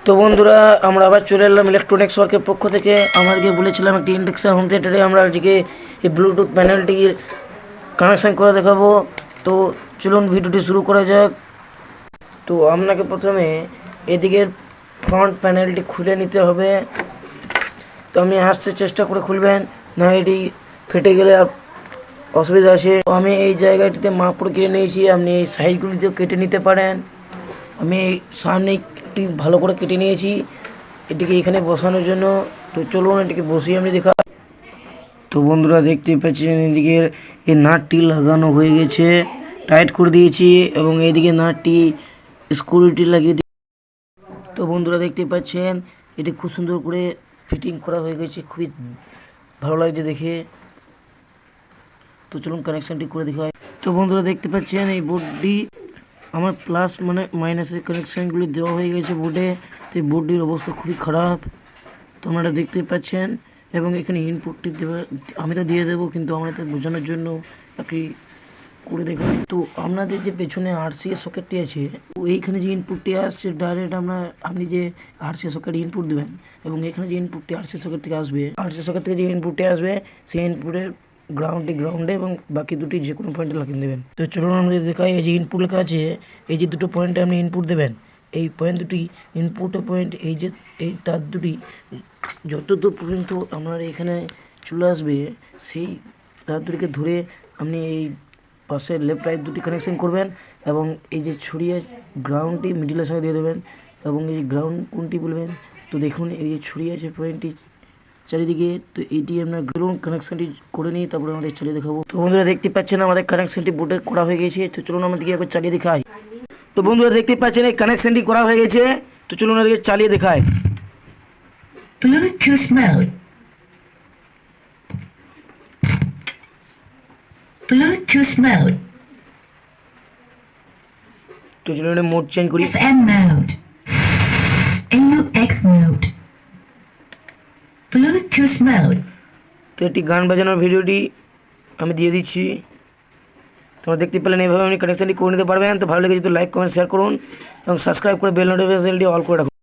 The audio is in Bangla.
তো বন্ধুরা আমরা আবার চলে এলাম ইলেকট্রনিক্স ওয়ার্কের পক্ষ থেকে। আমাদেরকে বলেছিলাম একটি ইন্টেক্সের হোম থিয়েটারে আমরা আজকে এই ব্লুটুথ প্যানেলটির কানেকশান করে দেখাবো। তো চলুন ভিডিওটি শুরু করা যাক। তো আপনাকে প্রথমে এদিকের ফ্রন্ট প্যানেলটি খুলে নিতে হবে। তো আপনি আস্তে চেষ্টা করে খুলবেন, না এটি ফেটে গেলে আর অসুবিধা আছে। আমি এই জায়গাটিতে মাপ করে কেটে নিয়েছি, আপনি এই সাইডগুলিতেও কেটে নিতে পারেন। আমি সামনে একটি ভালো করে কেটে নিয়েছি এটিকে এখানে বসানোর জন্য। তো চলুন এটিকে বসিয়ে আমি দেখা। তো বন্ধুরা দেখতে পাচ্ছেন এদিকে এই নাটটি লাগানো হয়ে গেছে, টাইট করে দিয়েছি এবং এইদিকে নাটটি স্ক্রুটি লাগিয়ে দিই। তো বন্ধুরা দেখতে পাচ্ছেন এটি খুব সুন্দর করে ফিটিং করা হয়ে গেছে, খুবই ভালো লাগছে দেখে। তো চলুন কানেকশানটি করে দেখা। তো বন্ধুরা দেখতে পাচ্ছেন এই বোর্ডটি আমার প্লাস মানে মাইনাসের কানেকশানগুলি দেওয়া হয়ে গেছে বোর্ডে। তো এই বোর্ডটির অবস্থা খুবই খারাপ, তো আপনারা দেখতে পাচ্ছেন। এবং এখানে ইনপুটটি দেওয়া আমি তো দিয়ে দেবো, কিন্তু আমাদের বোঝানোর জন্য একটি করে দেখা। তো আপনাদের যে পেছনে আরসিএস সকেটটি আছে, তো এইখানে যে ইনপুটটি আসছে ডাইরেক্ট আপনি যে আরসিএস সকেট ইনপুট দেবেন, এবং এখানে যে ইনপুটটি আরসিএস সকেট থেকে আসবে, আরসিএস সকেট থেকে যে ইনপুটটি আসবে সেই ইনপুটের গ্রাউন্ডে এবং বাকি দুটি যে কোনো পয়েন্টে লাগিয়ে দেবেন। তো চলুন আমাদের দেখাই। এই যে ইনপুট লেখা আছে, এই যে দুটো পয়েন্টে আপনি ইনপুট দেবেন, এই পয়েন্ট দুটি ইনপুটের পয়েন্ট, এই যে এই তার দুটি যতদূর পর্যন্ত আপনার এখানে চলে আসবে সেই তার দুটিকে ধরে আপনি এই পাশে লেফট রাইট দুটি কানেকশন করবেন, এবং এই যে ছড়িয়ে গ্রাউন্ডটি মিডিলের সঙ্গে দিয়ে দেবেন, এবং এই গ্রাউন্ড কোনটি বলবেন। তো দেখুন এই যে ছড়িয়ে আছে পয়েন্টটি চারিদিকে, তো এইটি আমরা গ্রাউন্ড কানেকশানটি করে নিই, তারপরে আমাদের চালিয়ে দেখাবো। তো বন্ধুরা দেখতে পাচ্ছেন আমাদের কানেকশানটি বোর্ডের করা হয়ে গেছে। তো চলুন আমাদেরকে একবার চালিয়ে দেখাই। তো বন্ধুরা দেখতে পাচ্ছেন এই কানেকশানটি করা হয়ে গেছে। তো চলুন আমাদেরকে চালিয়ে দেখাই। Bluetooth mode. Bluetooth mode. তো চলুন মোড চেঞ্জ করি। FM mode. AUX mode. Bluetooth mode. তো একটি গান বাজানোর ভিডিওটি আমি দিয়ে দিচ্ছি, তোমরা দেখতে পেলেন। এইভাবে আপনি কানেকশানটি করে নিতে পারবেন। তো ভালো লেগেছে তো লাইক কমেন্ট শেয়ার করুন এবং সাবস্ক্রাইব করে বেল নোটিফিকেশনটি অল করে রাখুন।